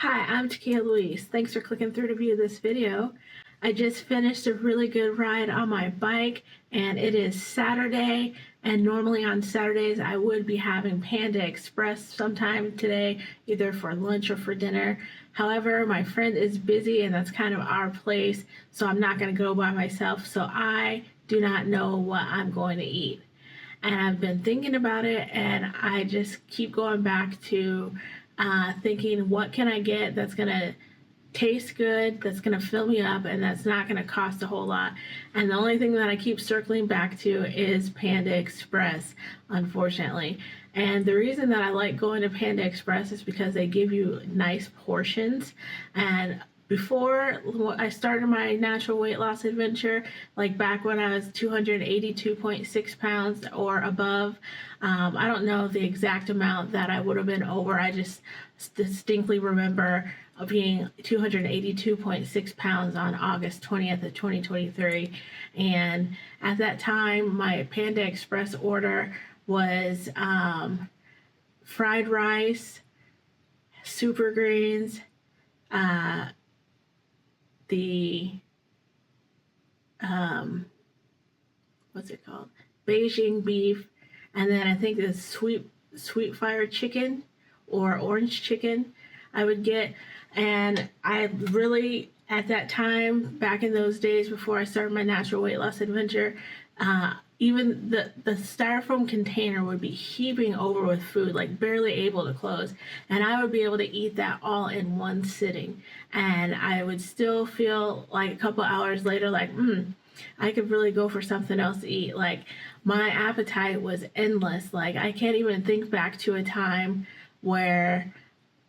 Hi, I'm TakiyahLouise. Thanks for clicking through to view this video. I just finished a really good ride on my bike, and it is Saturday, and normally on Saturdays I would be having Panda Express sometime today, either for lunch or for dinner. However, my friend is busy and that's kind of our place, so I'm not going to go by myself, so I do not know what I'm going to eat. And I've been thinking about it, and I just keep going back to thinking, what can I get that's going to taste good, that's going to fill me up, and that's not going to cost a whole lot. And the only thing that I keep circling back to is Panda Express, unfortunately. And the reason that I like going to Panda Express is because they give you nice portions. And before I started my natural weight loss adventure, like back when I was 282.6 pounds or above, I don't know the exact amount that I would have been over. I just distinctly remember being 282.6 pounds on August 20th of 2023. And at that time, my Panda Express order was fried rice, super greens, the what's it called, Beijing beef, and then I think the sweet fire chicken or orange chicken I would get. And I really, at that time, back in those days before I started my natural weight loss adventure, even the styrofoam container would be heaping over with food, like barely able to close. And I would be able to eat that all in one sitting. And I would still feel like a couple hours later, like, I could really go for something else to eat. Like, my appetite was endless. Like, I can't even think back to a time where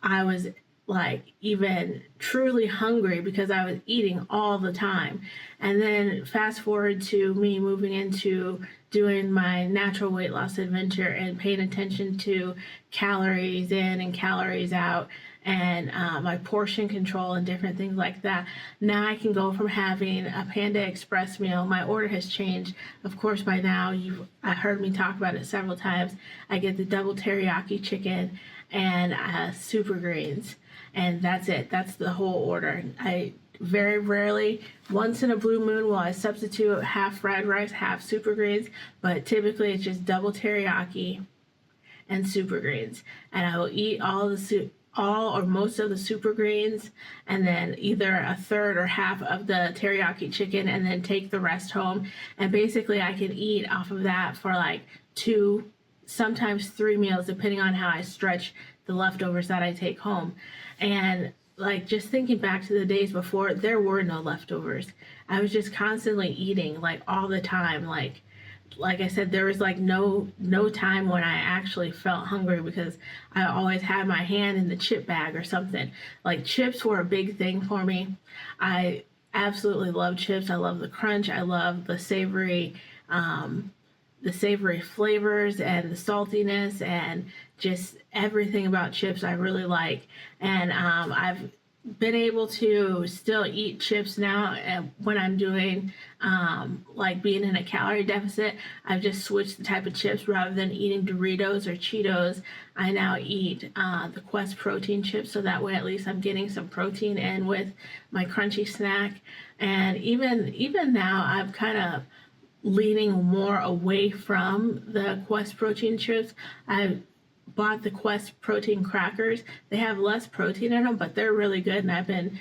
I was like even truly hungry because I was eating all the time. And then fast forward to me moving into doing my natural weight loss adventure and paying attention to calories in and calories out, and my portion control and different things like that. Now I can go from having a Panda Express meal. My order has changed. Of course, by now you've heard me talk about it several times. I get the double teriyaki chicken and super greens, and that's it. That's the whole order. I very rarely, once in a blue moon, will I substitute half fried rice, half super greens, but typically it's just double teriyaki and super greens. And I will eat all or most of the super greens, and then either a third or half of the teriyaki chicken, and then take the rest home. And basically I can eat off of that for like 2, sometimes 3 meals, depending on how I stretch the leftovers that I take home. And like, just thinking back to the days before, there were no leftovers. I was just constantly eating, like, all the time. Like I said, there was like no time when I actually felt hungry, because I always had my hand in the chip bag or something. Like, chips were a big thing for me. I absolutely love chips. I love the crunch. I love the savory flavors and the saltiness, and just everything about chips I really like. And I've been able to still eat chips now when I'm doing like being in a calorie deficit. I've just switched the type of chips. Rather than eating Doritos or Cheetos, I now eat the Quest protein chips, so that way at least I'm getting some protein in with my crunchy snack. And even now I'm kind of leaning more away from the Quest protein chips. I bought the Quest protein crackers. They have less protein in them, but they're really good, and I've been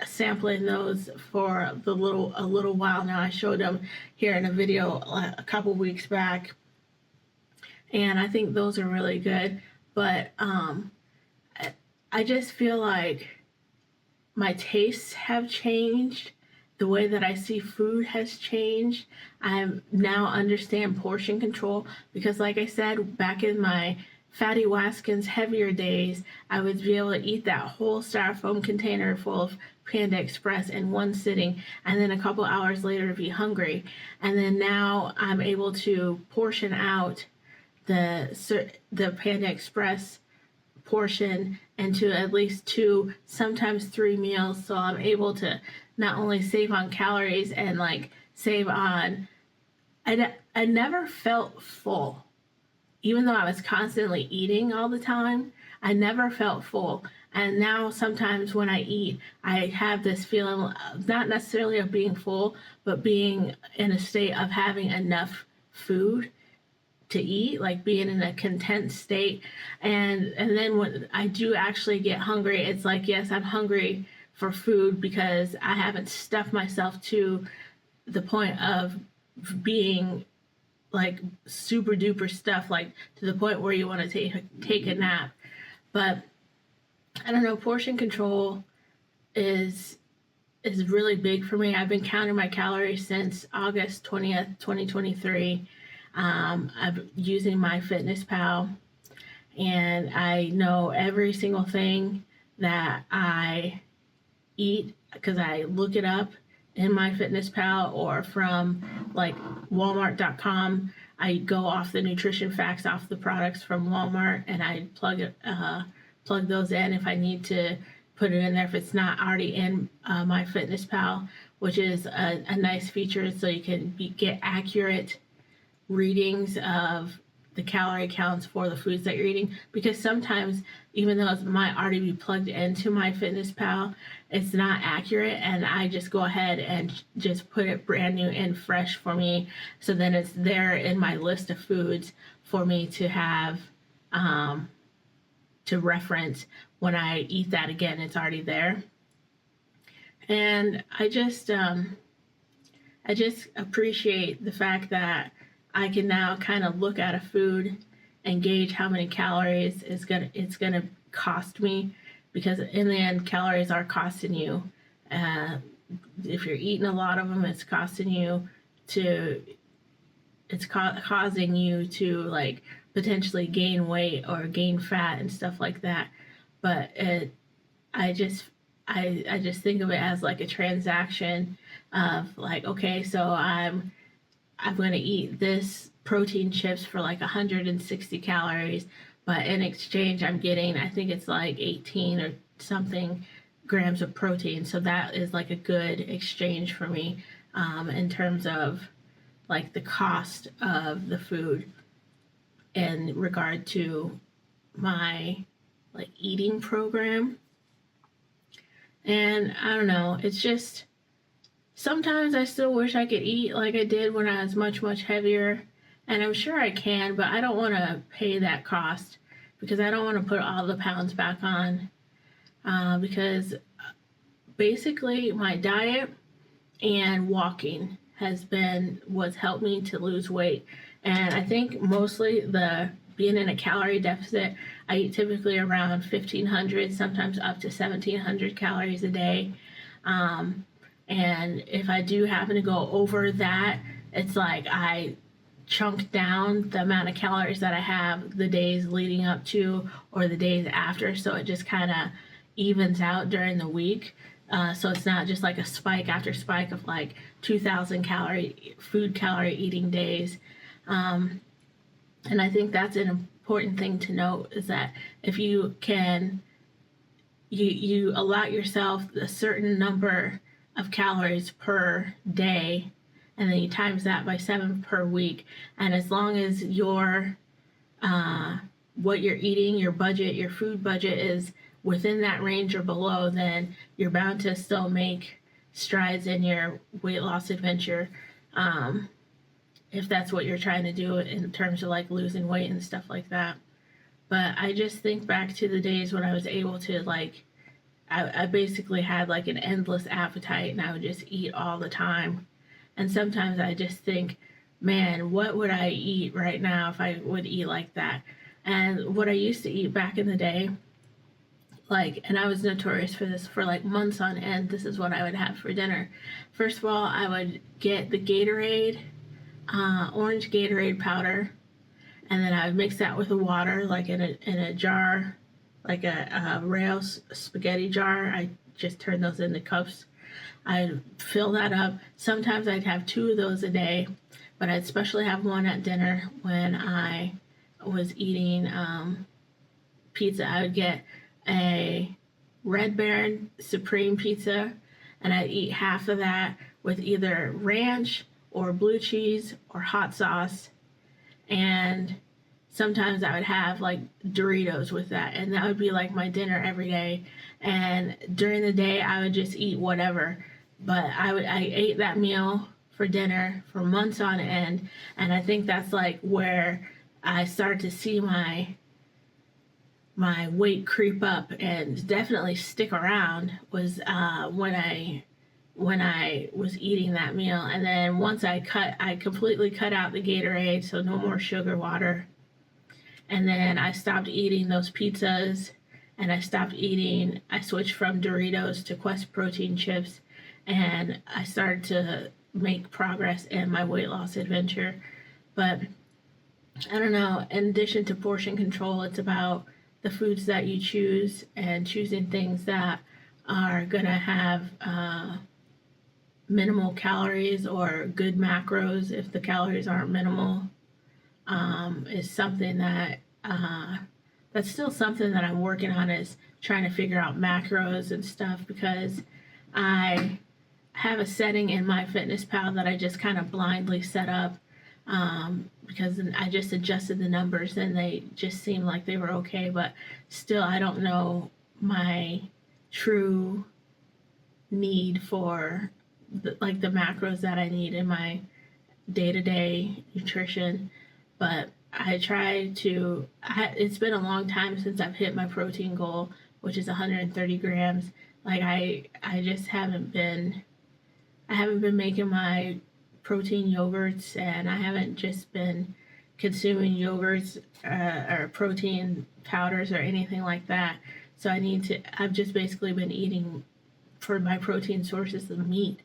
sampling those for a little while now. I showed them here in a video a couple weeks back, and I think those are really good. But I just feel like my tastes have changed. The way that I see food has changed. I now understand portion control, because like I said, back in my Fatty Waskins heavier days, I would be able to eat that whole styrofoam container full of Panda Express in one sitting, and then a couple hours later be hungry. And then now I'm able to portion out the Panda Express portion into at least 2, sometimes 3 meals, so I'm able to not only save on calories and like save on, I never felt full. Even though I was constantly eating all the time, I never felt full. And now sometimes when I eat, I have this feeling, not necessarily of being full, but being in a state of having enough food to eat, like being in a content state. And then when I do actually get hungry, it's like, yes, I'm hungry for food because I haven't stuffed myself to the point of being like super duper stuff, like to the point where you want to take a nap. But I don't know, portion control is really big for me. I've been counting my calories since August 20th, 2023. I'm using MyFitnessPal, and I know every single thing that I eat because I look it up in MyFitnessPal or from like Walmart.com. I go off the nutrition facts off the products from Walmart, and I plug those in if I need to put it in there if it's not already in MyFitnessPal, which is a nice feature so you can get accurate readings of the calorie counts for the foods that you're eating, because sometimes even though it might already be plugged into MyFitnessPal, it's not accurate, and I just go ahead and just put it brand new and fresh for me, so then it's there in my list of foods for me to have to reference when I eat that again. It's already there. And I just appreciate the fact that I can now kind of look at a food and gauge how many calories it's gonna cost me, because in the end, calories are costing you. If you're eating a lot of them, it's causing you to like potentially gain weight or gain fat and stuff like that. But I just think of it as like a transaction of like, okay, so I'm going to eat this protein chips for like 160 calories, but in exchange I'm getting, I think it's like 18 or something grams of protein. So that is like a good exchange for me in terms of like the cost of the food in regard to my like eating program. And I don't know, it's just sometimes I still wish I could eat like I did when I was much, much heavier. And I'm sure I can, but I don't want to pay that cost because I don't want to put all the pounds back on. Because basically my diet and walking has been what's helped me to lose weight. And I think mostly being in a calorie deficit, I eat typically around 1,500, sometimes up to 1,700 calories a day. And if I do happen to go over that, it's like I chunk down the amount of calories that I have the days leading up to or the days after. So it just kind of evens out during the week. So it's not just like a spike after spike of like 2,000 food calorie eating days. And I think that's an important thing to note, is that if you can, you allot yourself a certain number of calories per day, and then you times that by 7 per week. And as long as your what you're eating, your budget, your food budget is within that range or below, then you're bound to still make strides in your weight loss adventure. If that's what you're trying to do in terms of like losing weight and stuff like that. But I just think back to the days when I was able to like, I basically had like an endless appetite and I would just eat all the time. And sometimes I just think, man, what would I eat right now if I would eat like that? And what I used to eat back in the day, like, and I was notorious for this for like months on end, this is what I would have for dinner. First of all, I would get the Gatorade, orange Gatorade powder, and then I would mix that with the water, like in a jar, like a rail spaghetti jar. I just turn those into cups. I'd fill that up. Sometimes I'd have 2 of those a day, but I'd especially have one at dinner when I was eating pizza. I would get a Red Baron Supreme pizza, and I'd eat half of that with either ranch or blue cheese or hot sauce. And sometimes I would have like Doritos with that, and that would be like my dinner every day. And during the day, I would just eat whatever. But I ate that meal for dinner for months on end, and I think that's like where I started to see my weight creep up and definitely stick around was when I was eating that meal. And then once I completely cut out the Gatorade, so no more sugar water. And then I stopped eating those pizzas, and I switched from Doritos to Quest protein chips, and I started to make progress in my weight loss adventure. But I don't know, in addition to portion control, it's about the foods that you choose and choosing things that are gonna have minimal calories or good macros if the calories aren't minimal. Is something that that's still something that I'm working on, is trying to figure out macros and stuff, because I have a setting in MyFitnessPal that I just kind of blindly set up because I just adjusted the numbers and they just seemed like they were okay, but still I don't know my true need for the macros that I need in my day-to-day nutrition. But I try to, it's been a long time since I've hit my protein goal, which is 130 grams. Like I just haven't been making my protein yogurts, and I haven't just been consuming yogurts or protein powders or anything like that. So I've just basically been eating, for my protein sources, the meat.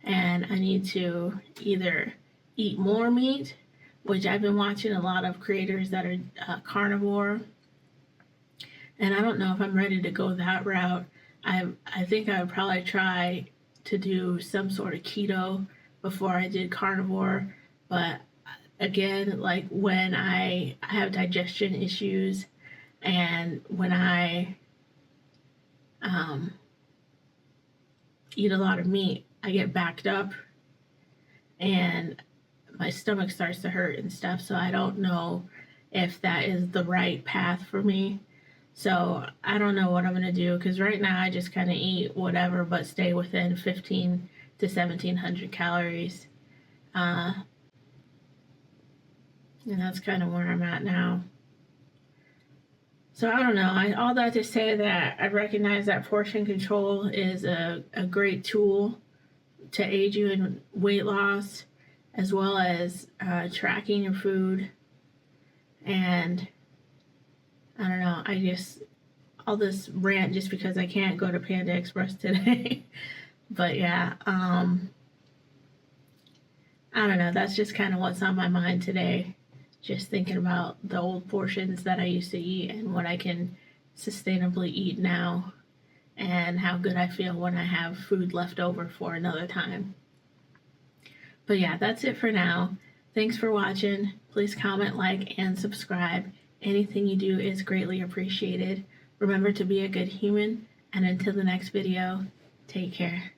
And I need to either eat more meat, which I've been watching a lot of creators that are carnivore, and I don't know if I'm ready to go that route. I think I would probably try to do some sort of keto before I did carnivore, but again, like when I have digestion issues and when I eat a lot of meat, I get backed up and my stomach starts to hurt and stuff, so I don't know if that is the right path for me. So I don't know what I'm going to do, because right now I just kind of eat whatever but stay within 15 to 1700 calories. And that's kind of where I'm at now. So I don't know. All that to say that I recognize that portion control is a great tool to aid you in weight loss, as well as tracking your food. And I don't know, all this rant just because I can't go to Panda Express today. But yeah, I don't know, that's just kind of what's on my mind today. Just thinking about the old portions that I used to eat and what I can sustainably eat now, and how good I feel when I have food left over for another time. But yeah, that's it for now. Thanks for watching. Please comment, like, and subscribe. Anything you do is greatly appreciated. Remember to be a good human, and until the next video, take care.